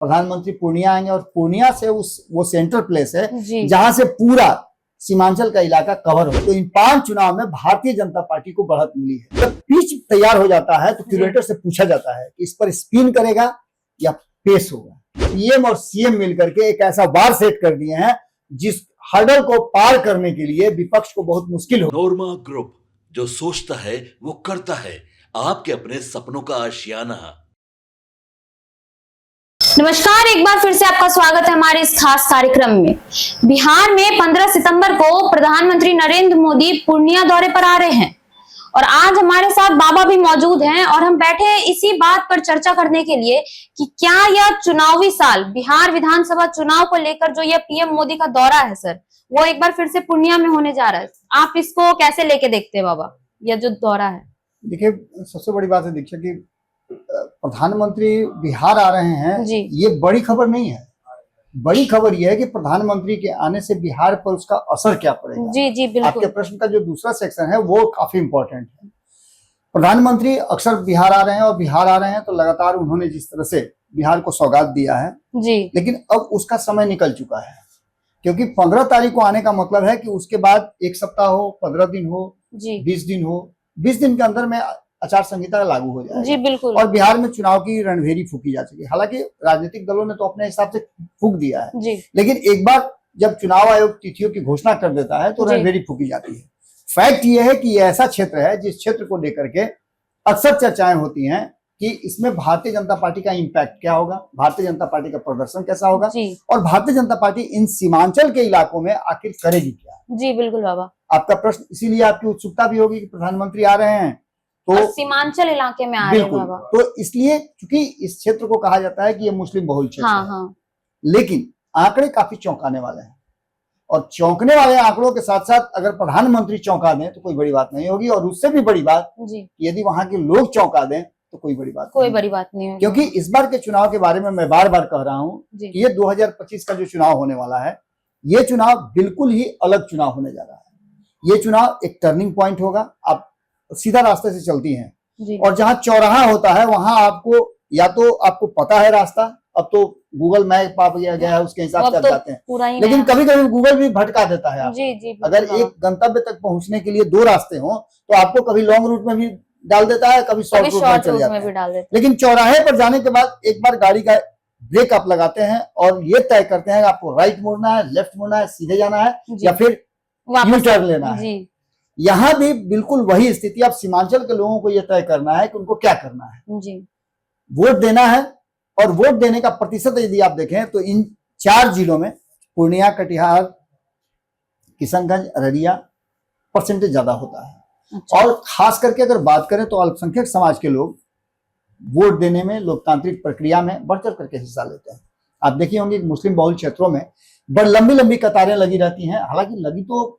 प्रधानमंत्री पूर्णिया आएंगे और पूर्णिया से वो सेंट्रल प्लेस है जहां से पूरा सीमांचल का इलाका कवर हो। तो इन 5 चुनाव में भारतीय जनता पार्टी को बढ़त मिली है। जब पिच तैयार हो जाता है तो क्यूरेटर से पूछा जाता है कि इस पर स्पिन करेगा या पेस होगा। पीएम और सीएम मिलकर के एक ऐसा वार सेट कर दिए हैं जिस हर्डल को पार करने के लिए विपक्ष को बहुत मुश्किल हो। नोरमा ग्रुप, जो सोचता है वो करता है, आपके अपने सपनों का आशियाना। नमस्कार, एक बार फिर से आपका स्वागत है हमारे इस खास कार्यक्रम में। बिहार में 15 सितंबर को प्रधानमंत्री नरेंद्र मोदी पूर्णिया दौरे पर आ रहे हैं और आज हमारे साथ बाबा भी मौजूद हैं और हम बैठे हैं इसी बात पर चर्चा करने के लिए कि क्या यह चुनावी साल बिहार विधानसभा चुनाव को लेकर जो यह पीएम मोदी का दौरा है सर, वो एक बार फिर से पूर्णिया में होने जा रहा है। आप इसको कैसे लेके देखते हैं बाबा, यह जो दौरा है? देखिए, सबसे बड़ी बात है दीक्षा की प्रधानमंत्री बिहार आ रहे हैं, ये बड़ी खबर नहीं है। बड़ी खबर यह है कि प्रधानमंत्री के आने से बिहार पर उसका असर क्या पड़ेगा। जी बिल्कुल। आपके प्रश्न का जो दूसरा सेक्शन है वो काफी इंपॉर्टेंट है। प्रधानमंत्री अक्सर बिहार आ रहे हैं और बिहार आ रहे हैं तो लगातार उन्होंने जिस तरह से बिहार को सौगात दिया है जी, लेकिन अब उसका समय निकल चुका है, क्योंकि 15 तारीख को आने का मतलब है कि उसके बाद 1 सप्ताह हो, 15 दिन हो, 20 दिन हो, 20 दिन के अंदर में आचार संहिता लागू हो जाएगी। जी बिल्कुल। और बिहार में चुनाव की रणभेरी फूकी जा चुकी है। हालांकि राजनीतिक दलों ने तो अपने हिसाब से फूक दिया है जी, लेकिन एक बार जब चुनाव आयोग तिथियों की घोषणा कर देता है तो रणभेरी फूकी जाती है। फैक्ट ये है कि ये ऐसा क्षेत्र है जिस क्षेत्र को लेकर के अक्सर चर्चाएं होती हैं कि इसमें भारतीय जनता पार्टी का इम्पैक्ट क्या होगा, भारतीय जनता पार्टी का प्रदर्शन कैसा होगा और भारतीय जनता पार्टी इन सीमांचल के इलाकों में आखिर करेगी क्या। जी बिल्कुल बाबा। आपका प्रश्न इसीलिए आपकी उत्सुकता भी होगी कि प्रधानमंत्री आ रहे हैं तो सीमांचल इलाके में आ रहे हैं बाबा, तो इसलिए क्योंकि इस क्षेत्र को कहा जाता है कि ये मुस्लिम बहुल क्षेत्र है। लेकिन आंकड़े काफी चौंकाने वाले हैं और चौंकने वाले आंकड़ों के साथ साथ अगर प्रधानमंत्री चौंका दें तो कोई बड़ी बात नहीं होगी और उससे भी बड़ी बात यदि वहां के लोग चौंका दें तो कोई बड़ी बात नहीं होगी। क्योंकि इस बार के चुनाव के बारे में मैं बार बार कह रहा हूं कि ये 2025 का जो चुनाव होने वाला है, ये चुनाव बिल्कुल ही अलग चुनाव होने जा रहा है। ये चुनाव एक टर्निंग पॉइंट होगा। आप सीधा रास्ते से चलती हैं और जहां चौराहा होता है वहां आपको या तो आपको पता है रास्ता, अब तो गूगल मैप आप गया है उसके हिसाब से आप जाते हैं, लेकिन कभी कभी गूगल भी भटका देता है। अगर एक गंतव्य तक पहुंचने के लिए 2 रास्ते हों तो आपको कभी लॉन्ग रूट में भी डाल देता है, कभी शॉर्ट रूट में चल जाता है। लेकिन चौराहे पर जाने के बाद एक बार गाड़ी का ब्रेक आप लगाते हैं और ये तय करते हैं आपको राइट मुड़ना है, लेफ्ट मुड़ना है, सीधे जाना है या फिर यू टर्न लेना है। यहाँ भी बिल्कुल वही स्थिति। अब सीमांचल के लोगों को यह तय करना है कि उनको क्या करना है। वोट देना है और वोट देने का प्रतिशत यदि आप देखें तो इन 4 जिलों में पूर्णिया, कटिहार, किशनगंज, अररिया परसेंटेज ज्यादा होता है। और खास करके अगर बात करें तो अल्पसंख्यक समाज के लोग वोट देने में, लोकतांत्रिक प्रक्रिया में बढ़ चढ़ करके हिस्सा लेते हैं। आप देखिए होंगे मुस्लिम बहुल क्षेत्रों में बड़ी लंबी लंबी कतारें लगी रहती हैं। हालांकि लगी तो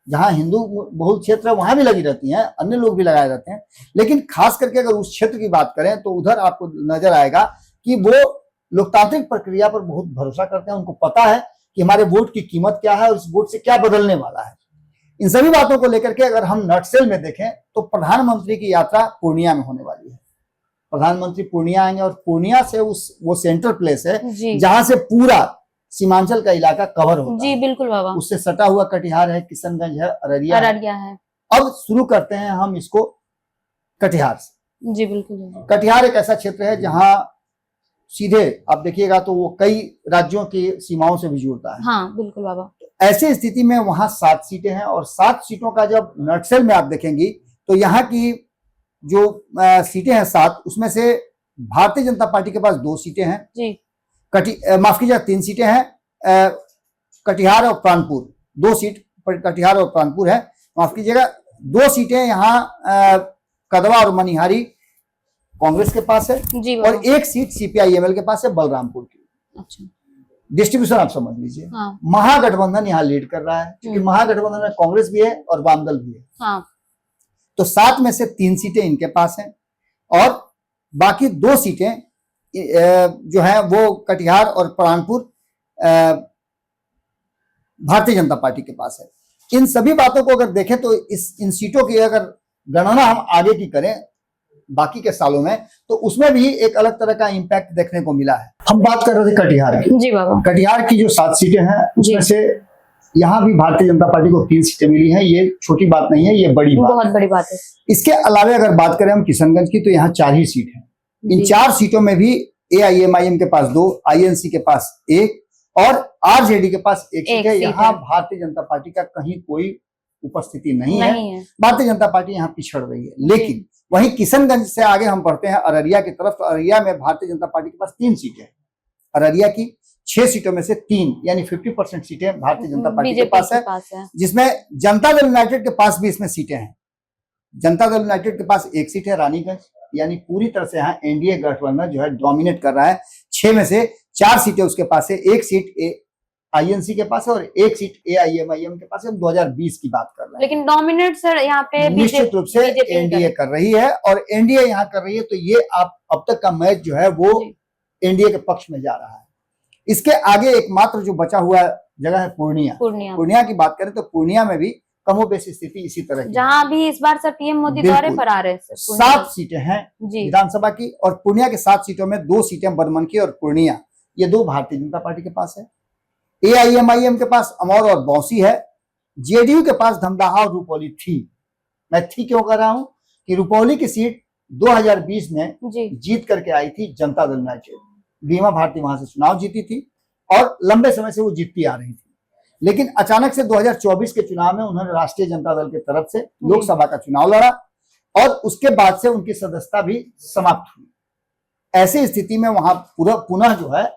जहां हिंदू बहुल क्षेत्र है वहां भी लगी रहती हैं, अन्य लोग भी लगाए रहते हैं, लेकिन खास करके अगर उस क्षेत्र की बात करें तो उधर आपको नजर आएगा कि वो लोकतांत्रिक प्रक्रिया पर बहुत भरोसा करते हैं। उनको पता है कि हमारे वोट की कीमत क्या है और इस वोट से क्या बदलने वाला है। इन सभी बातों को लेकर के अगर हम नटसेल में देखें तो प्रधानमंत्री की यात्रा पूर्णिया में होने वाली है। प्रधानमंत्री पूर्णिया आएंगे और पूर्णिया से वो सेंट्रल प्लेस है जहां से पूरा सीमांचल का इलाका कवर होता है। बिल्कुल बाबा। उससे सटा हुआ कटिहार है, किशनगंज है, अररिया है। अब शुरू करते हैं हम इसको कटिहार से। जी बिल्कुल। कटिहार एक ऐसा क्षेत्र है जहां सीधे आप देखिएगा तो वो कई राज्यों की सीमाओं से भी जुड़ता है। हाँ बिल्कुल बाबा। ऐसी स्थिति में वहां 7 सीटें हैं और 7 सीटों का जब नटसेल में आप देखेंगी तो यहाँ की जो सीटें हैं 7, उसमें से भारतीय जनता पार्टी के पास 2 सीटें हैं जी। माफ कीजिएगा 3 सीटें हैं। कटिहार और प्राणपुर 2 सीट कटिहार और प्राणपुर है, माफ कीजिएगा 2 सीटें यहाँ कदवा और मनिहारी कांग्रेस के पास है जी, और 1 सीट सीपीआई-एमएल के पास है बलरामपुर की। अच्छा, डिस्ट्रीब्यूशन आप समझ लीजिए। हाँ। महागठबंधन यहाँ लीड कर रहा है क्योंकि महागठबंधन में कांग्रेस भी है और वामदल भी है। हाँ। तो 7 में से 3 सीटें इनके पास हैं और बाकी 2 सीटें जो है वो कटिहार और प्राणपुर भारतीय जनता पार्टी के पास है। इन सभी बातों को अगर देखें तो इन सीटों की अगर गणना हम आगे की करें बाकी के सालों में, तो उसमें भी एक अलग तरह का इम्पैक्ट देखने को मिला है। हम बात कर रहे थे कटिहार की। जी बाबा। कटिहार की जो 7 सीटें हैं उसमें से यहाँ भी भारतीय जनता पार्टी को 3 सीटें मिली हैं। ये छोटी बात नहीं है, ये बड़ी बात, बहुत बड़ी बात है। इसके अलावा अगर बात करें हम किशनगंज की, तो यहाँ 4 ही सीट है। इन 4 सीटों में भी AIMIM के पास 2, INC के पास 1 और RJD के पास 1 सीट है। यहाँ भारतीय जनता पार्टी का कहीं कोई उपस्थिति नहीं है। भारतीय जनता पार्टी यहाँ पिछड़ रही है। लेकिन वहीं किशनगंज से आगे हम बढ़ते हैं अररिया की तरफ। तो अररिया में भारतीय जनता पार्टी के पास 3 सीटें हैं। अररिया की 6 सीटों में से 3 यानी 50% सीटें भारतीय जनता पार्टी के पास है, जिसमें जनता दल यूनाइटेड के पास भी इसमें सीटें हैं। जनता दल यूनाइटेड के पास 1 सीट है रानीगंज, यानी पूरी तरह से यहाँ एनडीए गठबंधन जो है डोमिनेट कर रहा है। 6 में से 4 सीटें उसके पास है, 1 सीट INC के पास है और 1 सीट AIMIM के पास है। हम 2020 की बात कर रहे हैं। लेकिन डोमिनेट सर यहाँ पे निश्चित रूप से एनडीए कर रही है, और एनडीए यहाँ कर रही है, तो ये अब तक का मैच जो है वो एनडीए के पक्ष में जा रहा है। इसके आगे एकमात्र जो बचा हुआ जगह है पूर्णिया की बात करें तो पूर्णिया में भी कमोबेश स्थिति इसी तरह की, जहां भी इस बार सर पीएम मोदी दौरे पर आ रहे हैं। 7 सीटें हैं विधानसभा की, और पूर्णिया के 7 सीटों में 2 सीटें बनमनखी और पूर्णिया, ये 2 भारतीय जनता पार्टी के पास है। AIMIM के पास अमौर और बौसी है। JDU के पास धमदाहा और रुपौली थी। मैं थी क्यों कर रहा हूं कि रुपौली की सीट 2020 में जीत करके आई थी जनता दल यूनाइटेड। बीमा भारती वहां से चुनाव जीती थी और लंबे समय से वो जीतती आ रही थी। लेकिन अचानक से 2024 के चुनाव में उन्होंने राष्ट्रीय जनता दल की तरफ से लोकसभा का चुनाव लड़ा और उसके बाद से उनकी सदस्यता भी समाप्त हुई। ऐसी स्थिति में वहां पुनः जो है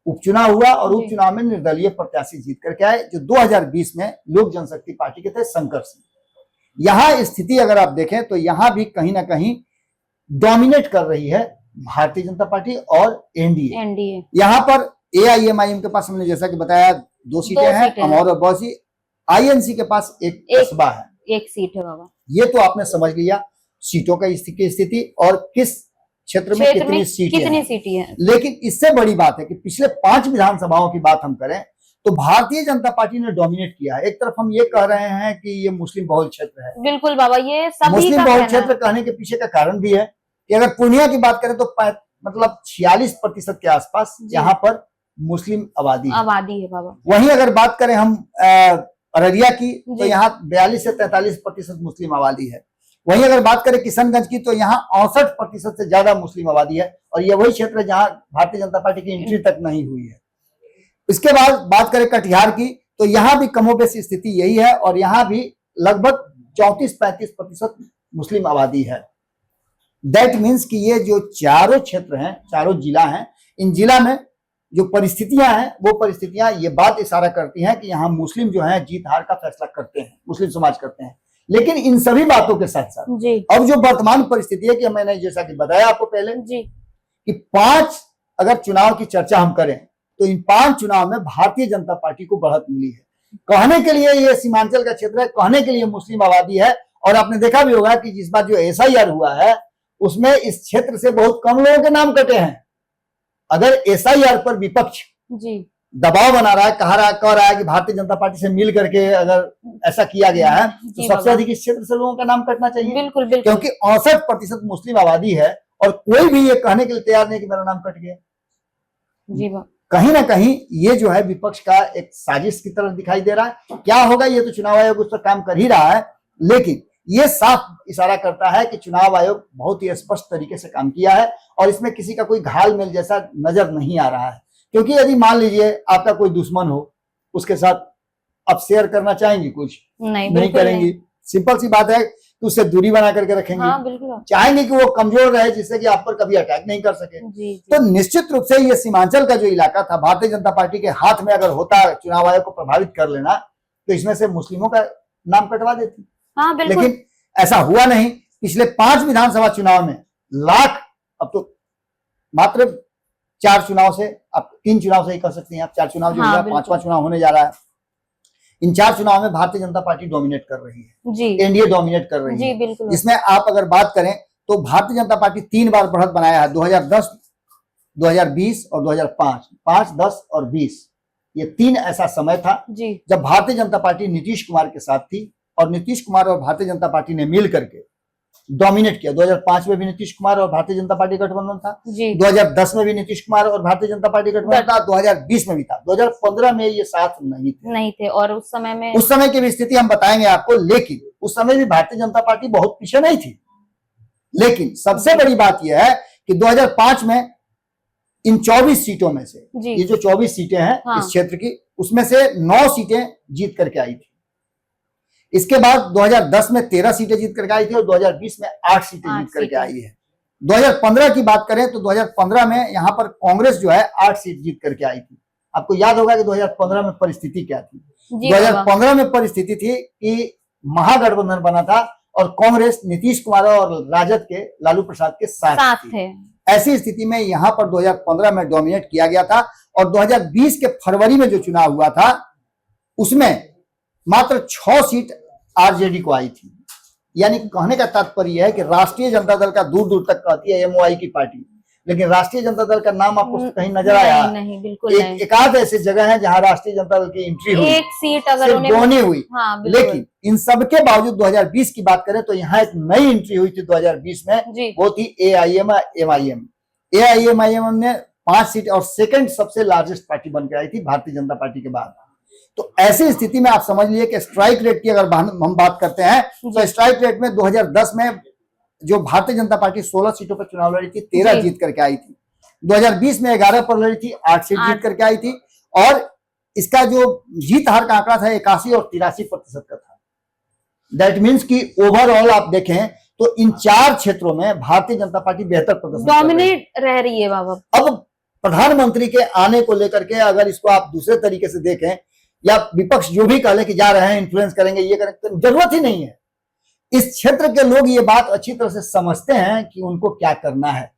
उपचुनाव हुआ और उपचुनाव में निर्दलीय प्रत्याशी जीत करके आए, जो 2020 में लोक जनशक्ति पार्टी के थे शंकर सिंह। यहाँ स्थिति अगर आप देखें तो यहाँ भी कहीं ना कहीं डोमिनेट कर रही है भारतीय जनता पार्टी और एनडीए। यहाँ पर AIMIM के पास हमने जैसा कि बताया 2 सीटें हैं, अमौर और बौसी। INC के पास एक कस्बा है, 1 सीट है बाबा। ये तो आपने समझ लिया सीटों का स्थिति और किस क्षेत्र में कितनी सीटें हैं। लेकिन इससे बड़ी बात है कि पिछले 5 विधानसभाओं की बात हम करें तो भारतीय जनता पार्टी ने डोमिनेट किया है। एक तरफ हम ये कह रहे हैं कि ये मुस्लिम बहुल क्षेत्र है। बिल्कुल बाबा, ये सभी मुस्लिम बहुल क्षेत्र कहने के पीछे का कारण भी है कि अगर पूर्णिया की बात करें तो मतलब 46% के आसपास यहाँ पर मुस्लिम आबादी है बाबा। वहीं अगर बात करें हम अररिया की तो यहाँ 42 से 43% मुस्लिम आबादी है। वहीं अगर बात करें किशनगंज की तो यहाँ 68% से ज्यादा मुस्लिम आबादी है, और ये वही क्षेत्र है जहाँ भारतीय जनता पार्टी की एंट्री तक नहीं हुई है। इसके बाद बात करें कटिहार की तो यहाँ भी कमोबेश स्थिति यही है, और यहाँ भी लगभग 34-35% मुस्लिम आबादी है। दैट मीन्स कि ये जो चारों क्षेत्र हैं, चारों जिला हैं, इन जिला में जो परिस्थितियां हैं वो परिस्थितियां ये बात इशारा करती हैं कि यहाँ मुस्लिम जो है जीत हार का फैसला करते हैं, मुस्लिम समाज करते हैं। लेकिन इन सभी बातों के साथ साथ अब जो वर्तमान परिस्थिति है कि मैंने जैसा कि बताया आपको पहले कि 5 अगर चुनाव की चर्चा हम करें तो इन 5 चुनाव में भारतीय जनता पार्टी को बढ़त मिली है। कहने के लिए ये सीमांचल का क्षेत्र है, कहने के लिए मुस्लिम आबादी है, और आपने देखा भी होगा कि जिस बार जो SIR हुआ है उसमें इस क्षेत्र से बहुत कम लोगों के नाम कटे हैं। अगर SIR पर विपक्ष दबाव बना रहा है, कह रहा है कि भारतीय जनता पार्टी से मिल करके अगर ऐसा किया गया है तो सबसे अधिक इस क्षेत्र से लोगों का नाम कटना चाहिए। बिल्कुल, क्योंकि 68% मुस्लिम आबादी है और कोई भी ये कहने के लिए तैयार नहीं कि मेरा नाम कट गया। कहीं ना कहीं ये जो है विपक्ष का एक साजिश की तरह दिखाई दे रहा है। क्या होगा ये तो चुनाव आयोग उस पर काम कर ही रहा है, लेकिन ये साफ इशारा करता है कि चुनाव आयोग बहुत ही स्पष्ट तरीके से काम किया है और इसमें किसी का कोई घालमेल जैसा नजर नहीं आ रहा है। क्योंकि यदि मान लीजिए आपका कोई दुश्मन हो, उसके साथ आप शेयर करना चाहेंगे, कुछ नहीं करेंगी। सिंपल सी बात है कि उससे दूरी बना करके रखेंगे। चाहेंगे कि वो कमजोर रहे जिससे कि आप पर कभी अटैक नहीं कर सके। तो निश्चित रूप से ये सीमांचल का जो इलाका था भारतीय जनता पार्टी के हाथ में अगर होता चुनाव आयोग को प्रभावित कर लेना तो इसमें से मुस्लिमों का नाम कटवा देती। लेकिन ऐसा हुआ नहीं। पिछले 5 विधानसभा चुनाव में लाख, अब तो मात्र 4 चुनाव से, अब 3 चुनाव से ही कर सकती हैं आप, 4 चुनाव जो हुआ, 5वां चुनाव होने जा रहा है। इन 4 चुनाव में भारतीय जनता पार्टी डोमिनेट कर रही है, एनडीए डोमिनेट कर रही है। इसमें आप अगर बात करें तो भारतीय जनता पार्टी 3 बार बढ़त बनाया है, 2010, 2020 और 2005। 5, 10 और 20 ये 3 ऐसा समय था जब भारतीय जनता पार्टी नीतीश कुमार के साथ थी, और नीतीश कुमार और भारतीय जनता पार्टी ने मिल करके डोमिनेट किया। 2005 में भी नीतीश कुमार और भारतीय जनता पार्टी गठबंधन था जी 2010 में भी नीतीश कुमार और भारतीय जनता पार्टी गठबंधन था, 2020 में भी था, 2015 में ये साथ नहीं थे। और उस समय में उस समय की भी स्थिति हम बताएंगे आपको, लेकिन उस समय भी भारतीय जनता पार्टी बहुत पीछे नहीं थी। लेकिन सबसे बड़ी बात यह है कि 2005 में इन 24 सीटों में से ये जो 24 सीटें हैं हाँ। इस क्षेत्र की, उसमें से 9 सीटें जीत करके आई थी। इसके बाद 2010 में 13 सीटें जीत करके आई थी और 2020 में 8 सीटें जीत करके आई है। 2015 की बात करें तो 2015 में यहां पर कांग्रेस जो है 8 सीट जीत करके आई थी। आपको याद होगा कि 2015 में परिस्थिति क्या थी। 2015 में परिस्थिति थी कि महागठबंधन बना था और कांग्रेस नीतीश कुमार और राजद के लालू प्रसाद के साथ थे। ऐसी स्थिति में यहां पर 2015 में डोमिनेट किया गया था और 2020 के फरवरी में जो चुनाव हुआ था उसमें मात्र 6 सीट आरजेडी को आई थी। यानी कहने का तात्पर्य है कि राष्ट्रीय जनता दल का दूर दूर तक कहती है एमओआई की पार्टी, लेकिन राष्ट्रीय जनता दल का नाम आपको कहीं नजर आया? नहीं, बिल्कुल नहीं। एक आध ऐसे जगह है जहां राष्ट्रीय जनता दल की एंट्री हुई, एक सीट अगर दोनी हुई। हाँ, लेकिन इन सबके बावजूद 2020 की बात करें तो यहाँ एक नई एंट्री हुई थी 2020 में, वो थी AIMIM। AIMIM ने 5 सीट और सेकंड सबसे लार्जेस्ट पार्टी बनकर आई थी भारतीय जनता पार्टी के बाद। तो ऐसी स्थिति में आप समझ लीजिए कि स्ट्राइक रेट की अगर हम बात करते हैं तो स्ट्राइक रेट में 2010 में जो भारतीय जनता पार्टी 16 सीटों पर चुनाव लड़ी थी 13 जीत करके आई थी। 2020 में 11 पर लड़ी थी, 8 सीट जीत करके आई थी और इसका जो जीत हार का आंकड़ा था 81 और 83% का था। दैट मीन्स कि ओवरऑल आप देखें तो इन 4 क्षेत्रों में भारतीय जनता पार्टी बेहतर प्रदर्शन डोमिनेट रह रही है। बाबा अब प्रधानमंत्री के आने को लेकर के अगर इसको आप दूसरे तरीके से देखें या विपक्ष जो भी कहे कि जा रहे हैं इन्फ्लुएंस करेंगे ये करेंगे, तो जरूरत ही नहीं है। इस क्षेत्र के लोग ये बात अच्छी तरह से समझते हैं कि उनको क्या करना है।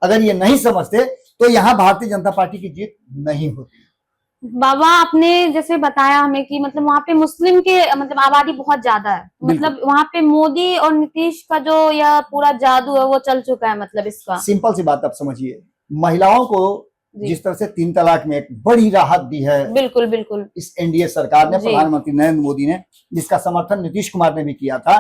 अगर ये नहीं समझते तो यहाँ भारतीय जनता पार्टी की जीत नहीं होती। बाबा आपने जैसे बताया हमें कि मतलब वहाँ पे मुस्लिम के मतलब आबादी बहुत ज्यादा है, मतलब वहाँ पे मोदी और नीतीश का जो यह पूरा जादू है वो चल चुका है। मतलब इसका सिंपल सी बात आप समझिए, महिलाओं को जिस तरह से 3 तलाक में एक बड़ी राहत दी है बिल्कुल बिल्कुल इस एनडीए सरकार ने, प्रधानमंत्री नरेंद्र मोदी ने, जिसका समर्थन नीतीश कुमार ने भी किया था,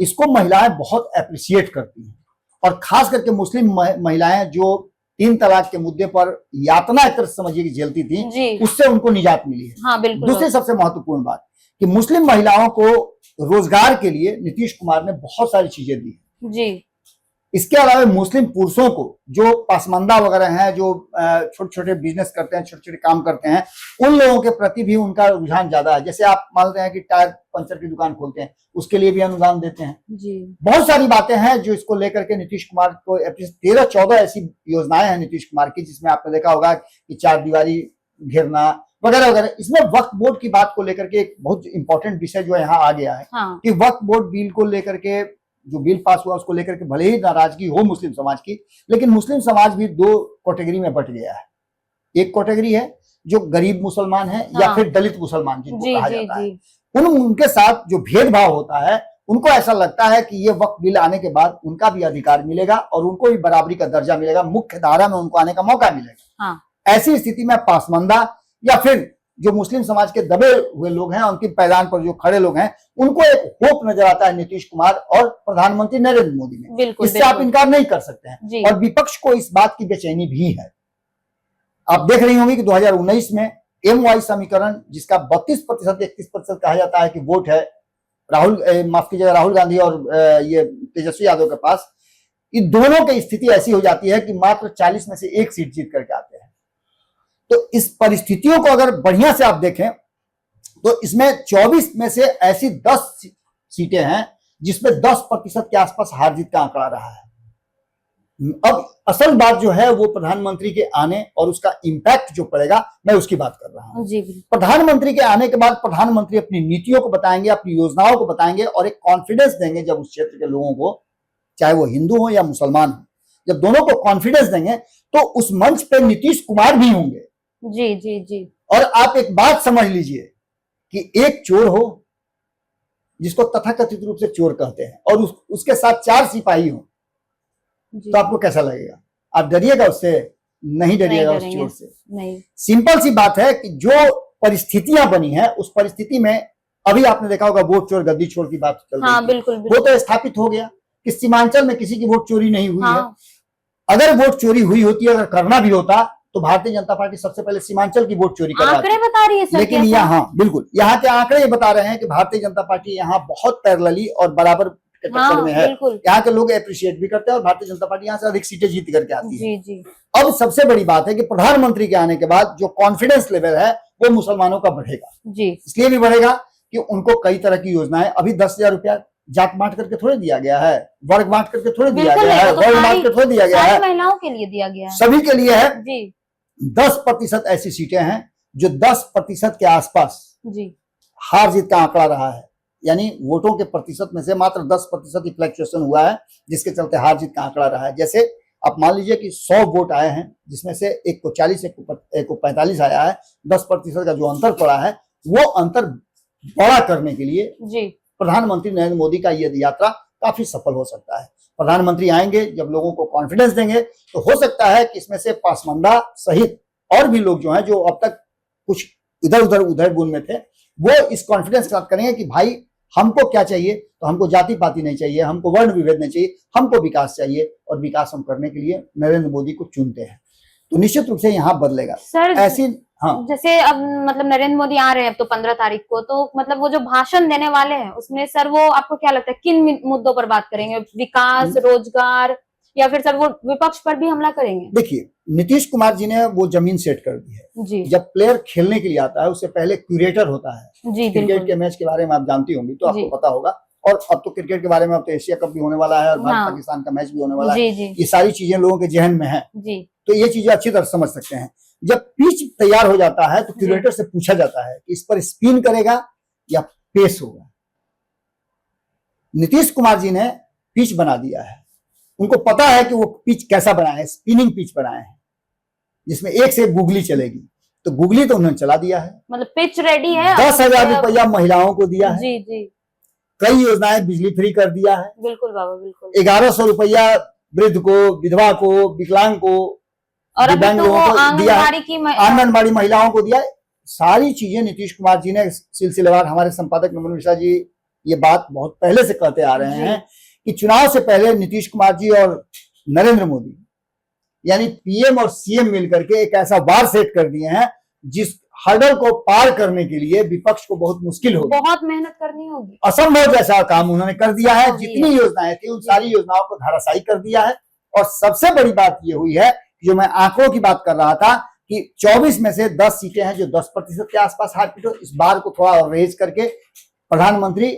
इसको महिलाएं बहुत अप्रिशिएट करती हैं। और खास करके मुस्लिम महिलाएं जो 3 तलाक के मुद्दे पर यातना एक तरह से समझिए कि झेलती थी, उससे उनको निजात मिली है। हाँ, बिल्कुल। दूसरी सबसे महत्वपूर्ण बात कि मुस्लिम महिलाओं को रोजगार के लिए नीतीश कुमार ने बहुत सारी चीजें दी जी। इसके अलावा मुस्लिम पुरुषों को जो पासमंदा वगैरह हैं, जो छोटे छोटे बिजनेस करते हैं, छोटे छोटे काम करते हैं, उन लोगों के प्रति भी उनका रुझान ज्यादा है। जैसे आप मानते हैं कि टायर पंचर की दुकान खोलते हैं, उसके लिए भी अनुदान देते हैं जी। बहुत सारी बातें हैं जो इसको लेकर के नीतीश कुमार को 13-14 ऐसी योजनाएं हैं नीतीश कुमार की, जिसमें आपने देखा होगा कि 4 दीवारी घेरना वगैरह वगैरह। इसमें वक्फ बोर्ड की बात को लेकर के एक बहुत इंपॉर्टेंट विषय जो यहाँ आ गया है कि वक्फ बोर्ड बिल को लेकर के जो बिल पास हुआ उसको लेकर के भले ही नाराजगी हो मुस्लिम समाज की, लेकिन मुस्लिम समाज भी 2 कैटेगरी में बंट गया है। एक कैटेगरी है जो गरीब मुसलमान है या फिर दलित मुसलमान जिनको कहा जाता है। उनके साथ जो भेदभाव होता है, उनको ऐसा लगता है कि ये वक्फ बिल आने के बाद उनका भी अधिकार मिलेगा और उनको भी बराबरी का दर्जा मिलेगा, मुख्य धारा में उनको आने का मौका मिलेगा। ऐसी स्थिति में पासमंदा या फिर जो मुस्लिम समाज के दबे हुए लोग हैं, उनकी पैदान पर जो खड़े लोग हैं, उनको एक होप नजर आता है नीतीश कुमार और प्रधानमंत्री नरेंद्र मोदी में। इससे आप इनकार नहीं कर सकते हैं। और विपक्ष को इस बात की बेचैनी भी है। आप देख रही होंगी कि 2019 में एमवाई समीकरण, जिसका 32% 31% कहा जाता है कि वोट है माफ कीजिएगा राहुल गांधी और ये तेजस्वी यादव के पास, इन दोनों की स्थिति ऐसी हो जाती है कि मात्र 40 में से 1 सीट जीत करके आते हैं। तो इस परिस्थितियों को अगर बढ़िया से आप देखें तो इसमें 24 में से ऐसी 10 सीटें हैं जिसमें 10% के आसपास हार जीत का आंकड़ा रहा है। अब असल बात जो है वो प्रधानमंत्री के आने और उसका इंपैक्ट जो पड़ेगा, मैं उसकी बात कर रहा हूं। प्रधानमंत्री के आने के बाद प्रधानमंत्री अपनी नीतियों को बताएंगे, अपनी योजनाओं को बताएंगे और एक कॉन्फिडेंस देंगे जब उस क्षेत्र के लोगों को, चाहे वो हिंदू हो या मुसलमान हो, जब दोनों को कॉन्फिडेंस देंगे तो उस मंच पे नीतीश कुमार भी होंगे। जी जी जी। और आप एक बात समझ लीजिए कि एक चोर हो जिसको तथाकथित रूप से चोर कहते हैं और उसके साथ 4 सिपाही हो, तो आपको कैसा लगेगा? आप डरिएगा उससे? नहीं डरिएगा उस चोर से। नहीं। सिंपल सी बात है कि जो परिस्थितियां बनी है उस परिस्थिति में अभी आपने देखा होगा वोट चोर गद्दी चोर की बात चल रही है। बिल्कुल। वो तो स्थापित हो गया। कि सीमांचल में किसी की वोट चोरी नहीं हुई है। हाँ, अगर वोट चोरी हुई होती, अगर करना भी होता, तो भारतीय जनता पार्टी सबसे पहले सीमांचल की वोट चोरी करवाती। आंकड़े बता रही है सर। लेकिन कैसे? यहाँ बिल्कुल, यहाँ के आंकड़े ये बता रहे हैं कि भारतीय जनता पार्टी यहाँ बहुत पैरेलली और बराबर के टक्कर में है। बिल्कुल। यहाँ के लोग अप्रिशिएट भी करते हैं और भारतीय जनता पार्टी यहाँ से अधिक सीटें जीत करके आती है। जी जी। अब सबसे बड़ी बात है कि प्रधानमंत्री के आने के बाद जो कॉन्फिडेंस लेवल है वो मुसलमानों का बढ़ेगा। जी, इसलिए भी बढ़ेगा कि उनको कई तरह की योजनाएं, अभी 10,000 रुपया जात बांट करके थोड़े दिया गया है, वर्ग बांट करके थोड़े दिया बिल्कुल गया नहीं, है, वो तो वर्ग बांट के थोड़े दिया गया सारी है, महिलाओं के लिए दिया गया है। सभी के लिए है। जी 10% ऐसी सीटें हैं जो 10% के आसपास जी। हार जीत का आंकड़ा रहा है, यानी वोटों के प्रतिशत में से मात्र 10% ही फ्लक्चुएशन हुआ है, जिसके चलते हार जीत का आंकड़ा रहा है। जैसे आप मान लीजिए कि 100 वोट आए हैं, जिसमें से एक को 40, एक को 45 आया है, 10% का जो अंतर पड़ा है, वो अंतर बड़ा करने के लिए जी प्रधानमंत्री नरेंद्र मोदी का ये यात्रा काफी सफल हो सकता है। प्रधानमंत्री आएंगे, जब लोगों को कॉन्फिडेंस देंगे, तो हो सकता है कि इसमें से पासवान सहित और भी लोग जो हैं, जो अब तक कुछ इधर उधर उधर बुन में थे, वो इस कॉन्फिडेंस के साथ करेंगे कि भाई हमको क्या चाहिए, तो हमको जाति पाति नहीं चाहिए, हमको वर्ण विभेद नहीं चाहिए, हमको विकास चाहिए, और विकास हम करने के लिए नरेंद्र मोदी को चुनते हैं। तो निश्चित रूप से यहाँ बदलेगा सर। ऐसी। हाँ, जैसे अब मतलब नरेंद्र मोदी आ रहे हैं अब तो 15 तारीख को, तो मतलब वो जो भाषण देने वाले हैं उसमें सर वो आपको क्या लगता है किन मुद्दों पर बात करेंगे? विकास, रोजगार, या फिर सर वो विपक्ष पर भी हमला करेंगे? देखिए, नीतीश कुमार जी ने वो जमीन सेट कर दी है। जी जब प्लेयर खेलने के लिए आता है, उससे पहले क्यूरेटर होता है। जी क्रिकेट बिल्कुल। के मैच के बारे में आप जानती होंगी, तो जी। आपको पता होगा। और अब तो क्रिकेट के बारे में, अब तो एशिया कप भी होने वाला है और भारत हाँ। पाकिस्तान का मैच भी होने वाला है। जी जी ये सारी चीजें लोगों के जहन में है, जी। तो ये चीजें अच्छी तरह समझ सकते हैं। जब पिच तैयार हो जाता है, तो जी। क्यूरेटर से पूछा जाता है कि इस पर स्पिन करेगा या पेस होगा। नीतीश कुमार जी ने पिच बना दिया है, उनको पता है कि वो पिच कैसा बनाए है, स्पिनिंग पिच बनाए हैं, जिसमें एक से एक गुगली चलेगी। तो गुगली तो उन्होंने चला दिया है। मतलब पिच रेडी है। 10,000 रुपया महिलाओं को दिया है। जी जी कई योजनाएं बिजली फ्री कर दिया है। बिल्कुल बाबा बिल्कुल। 1100 रुपया वृद्ध को, विधवा को, विकलांग को, और अभी दिव्यांग तो वो लोगों को दिया है। आंगनबाड़ी की आंगनबाड़ी महिलाओं को दिया है। सारी चीजें नीतीश कुमार जी ने सिलसिलेवार, हमारे संपादक नमन मिश्रा जी ये बात बहुत पहले से कहते आ रहे हैं कि चुनाव से पहले नीतीश कुमार जी और नरेंद्र मोदी यानी पीएम और सीएम मिलकर के एक ऐसा वार सेट कर दिए हैं, जिस हर्डल को पार करने के लिए विपक्ष को बहुत मुश्किल होगी, बहुत मेहनत करनी होगी। असंभव जैसा काम उन्होंने कर दिया है। हाँ, जितनी योजनाएं थी उन सारी योजनाओं को धराशायी कर दिया है। और सबसे बड़ी बात ये हुई है, जो मैं आंकड़ों की बात कर रहा था, कि 24 में से 10 सीटें हैं जो 10% के आसपास हार पीट। इस बार को थोड़ा और रेज करके प्रधानमंत्री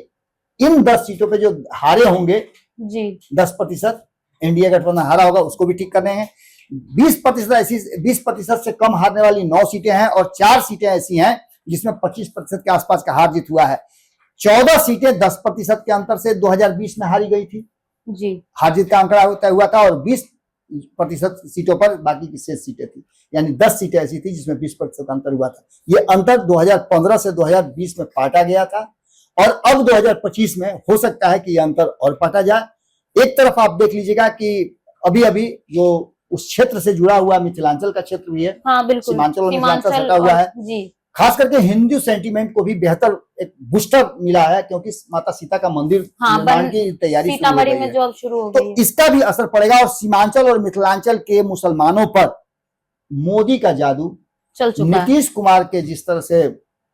इन 10 सीटों पे जो हारे होंगे जी 10%, एनडीए गठबंधन हारा होगा, उसको भी ठीक करने हैं। 20% ऐसी, 20% से कम हारने वाली 9 सीटें हैं, और 4 सीटें ऐसी हैं जिसमें 25% के आसपास का हार जीत हुआ है। 14 सीटें 10% के अंतर से 2020 में हारी गई थी, जी। हार जीत का आंकड़ा तय हुआ था, और 20% सीटों पर बाकी की शेष सीटें थी, यानी 10 सीटें ऐसी थी जिसमें 20% अंतर हुआ था। ये अंतर 2015 से 2020 में पाटा गया था, और अब 2025 में हो सकता है कि ये अंतर और पाटा जाए। एक तरफ आप देख लीजिएगा कि अभी अभी जो उस क्षेत्र से जुड़ा हुआ मिथिलांचल का क्षेत्र भी है, हाँ बिल्कुल। सीमांचल और मिथिलांचल सटा हुआ है। जी खास करके हिंदू सेंटीमेंट को भी बेहतर एक बूस्टर मिला है, क्योंकि माता सीता का मंदिर हाँ, निर्माण की तैयारी शुरू हो सीतामढ़ी गई में है। जो अब शुरू हो तो गई है। इसका भी असर पड़ेगा, और सीमांचल और मिथिलांचल के मुसलमानों पर मोदी का जादू, चल चुका है। नीतीश कुमार के जिस तरह से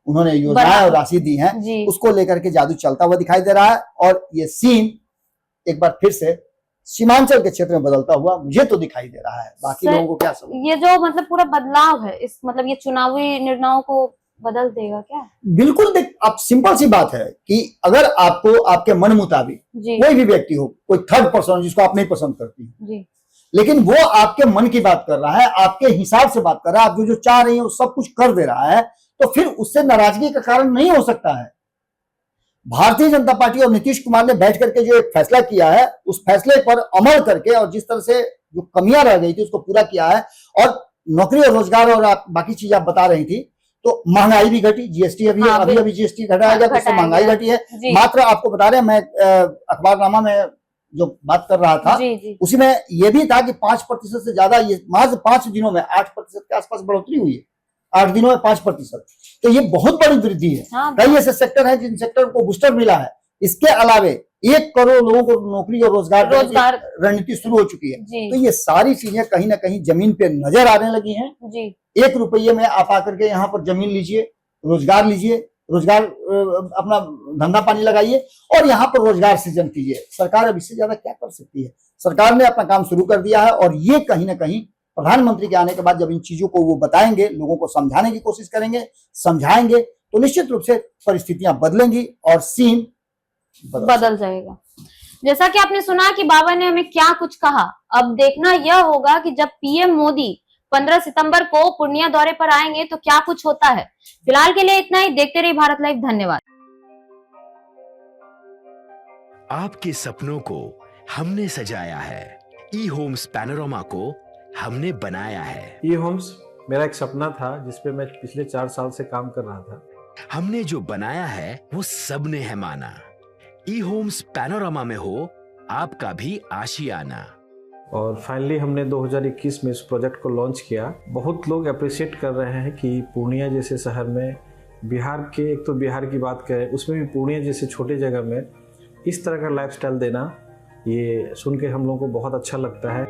उन्होंने योजनाएं और राशि दी है, जी उसको लेकर के जादू चलता हुआ दिखाई दे रहा है। और ये सीन एक बार फिर से सीमांचल के क्षेत्र में बदलता हुआ मुझे तो दिखाई दे रहा है। बाकी सर, लोगों को क्या समझ? ये जो मतलब पूरा बदलाव है, इस मतलब ये चुनावी निर्णयों को बदल देगा क्या? बिल्कुल। देख, अब सिंपल सी बात है कि अगर आपको आपके मन मुताबिक जी कोई भी व्यक्ति हो, कोई थर्ड पर्सन जिसको आप नहीं पसंद करती, जी लेकिन वो आपके मन की बात कर रहा है, आपके हिसाब से बात कर रहा है, आप जो जो चाह रही है वो सब कुछ कर दे रहा है, तो फिर उससे नाराजगी का कारण नहीं हो सकता है। भारतीय जनता पार्टी और नीतीश कुमार ने बैठ करके जो एक फैसला किया है, उस फैसले पर अमल करके, और जिस तरह से जो कमियां रह गई थी उसको पूरा किया है। और नौकरी और रोजगार और आप बाकी चीज आप बता रही थी, तो महंगाई भी घटी, जीएसटी हाँ, अभी जीएसटी घटाया गया, तो इससे महंगाई घटी है। जी मात्र आपको बता रहे हैं, मैं अखबारनामा में जो बात कर रहा था, जी जी उसी में यह भी था कि 5% से ज्यादा, ये मात्र 5 दिनों में 8% के आसपास बढ़ोतरी हुई है। 8 दिनों में 5%, तो ये बहुत बड़ी वृद्धि है। हाँ कई ऐसे सेक्टर हैं जिन सेक्टर को बूस्टर मिला है। इसके अलावे 1 करोड़ लोगों को नौकरी और रोजगार देने की रणनीति शुरू हो चुकी है। जी। तो ये सारी चीजें कहीं ना कहीं जमीन पे नजर आने लगी हैं। जी। 1 रुपये में आप आकर के यहाँ पर जमीन लीजिए, लीजिए, रोजगार अपना धंधा पानी लगाइए और यहाँ पर रोजगार सृजन कीजिए। सरकार अब इससे ज्यादा क्या कर सकती है? सरकार ने अपना काम शुरू कर दिया है और ये कहीं ना कहीं प्रधानमंत्री के आने के बाद जब इन चीजों को वो बताएंगे, लोगों को समझाने की कोशिश करेंगे, समझाएंगे, तो निश्चित रूप से परिस्थितियां बदलेंगी और सीन बदल जाएगा। जैसा कि आपने सुना कि बाबा ने हमें क्या कुछ कहा, अब देखना यह होगा कि जब पीएम मोदी 15 सितंबर को पूर्णिया दौरे पर आएंगे तो क्या कुछ होता है। फिलहाल के लिए इतना ही। देखते रहिए भारत लाइव। धन्यवाद। आपके सपनों को हमने सजाया है, ई होम्स पैनोरमा को हमने बनाया है। ई होम्स मेरा एक सपना था जिसपे मैं पिछले 4 साल से काम कर रहा था। हमने जो बनाया है वो सबने है माना। ई होम्स पैनोरमा में हो आपका भी आशियाना। और फाइनली हमने 2021 में इस प्रोजेक्ट को लॉन्च किया। बहुत लोग अप्रिशिएट कर रहे हैं कि पूर्णिया जैसे शहर में, बिहार के, एक तो बिहार की बात करें उसमें भी पूर्णिया जैसे छोटे जगह में इस तरह का लाइफस्टाइल देना, ये सुन के हम लोगों को बहुत अच्छा लगता है।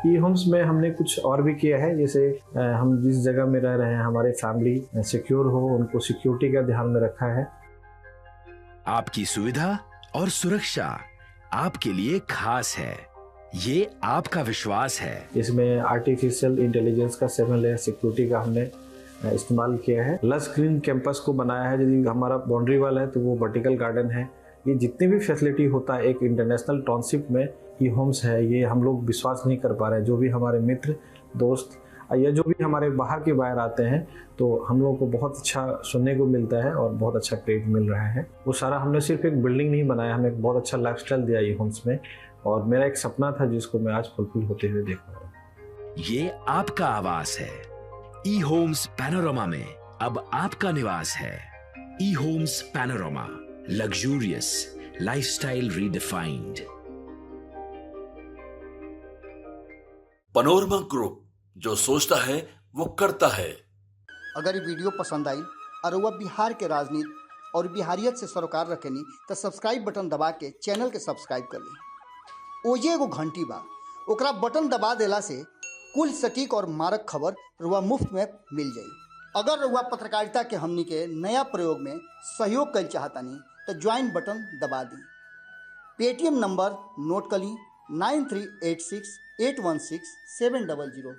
ई होम्स में हमने कुछ और भी किया है, जैसे हम जिस जगह में रह रहे हैं हमारे फैमिली सिक्योर हो, उनको सिक्योरिटी का ध्यान में रखा है। आपकी सुविधा और सुरक्षा आपके लिए खास है, ये आपका विश्वास है। इसमें आर्टिफिशियल इंटेलिजेंस का 7 लेयर सिक्योरिटी का हमने इस्तेमाल किया है। लस ग्रीन कैंपस को बनाया है। यदि हमारा बाउंड्री वाल है तो वो वर्टिकल गार्डन है। ये जितनी भी फैसिलिटी होता है एक इंटरनेशनल टाउनशिप में, ई होम्स है, ये हम लोग विश्वास नहीं कर पा रहे हैं। जो भी हमारे मित्र दोस्त या जो भी हमारे बाहर के बाहर आते हैं तो हम लोगों को बहुत अच्छा सुनने को मिलता है और बहुत अच्छा क्रेडिट मिल रहा है। वो सारा हमने सिर्फ एक बिल्डिंग नहीं बनाया, हमें एक बहुत अच्छा लाइफस्टाइल दिया ई होम्स में, और मेरा एक सपना था जिसको मैं आज फुलफिल होते हुए देख रहा हूँ। ये आपका आवास है। ई होम्स पैनोरमा में अब आपका निवास है। E homes Panorama, luxurious lifestyle redefined. Panorama group, जो सोचता है वो करता है। अगर ये वीडियो पसंद आई और वह बिहार के राजनीति और बिहारियत से सरोकार रखेनी तो सब्सक्राइब बटन दबा के चैनल के सब्सक्राइब कर ली। ओजे एगो घंटी बा, ओकरा बटन दबा देला से कुल सटीक और मारक खबर रुआ मुफ्त में मिल जाई। अगर रुआ पत्रकारिता के हमनी के नया प्रयोग में सहयोग कर चाहतानी तो ज्वाइन बटन दबा दी। पेटीएम नंबर नोट कर ली 9386816700।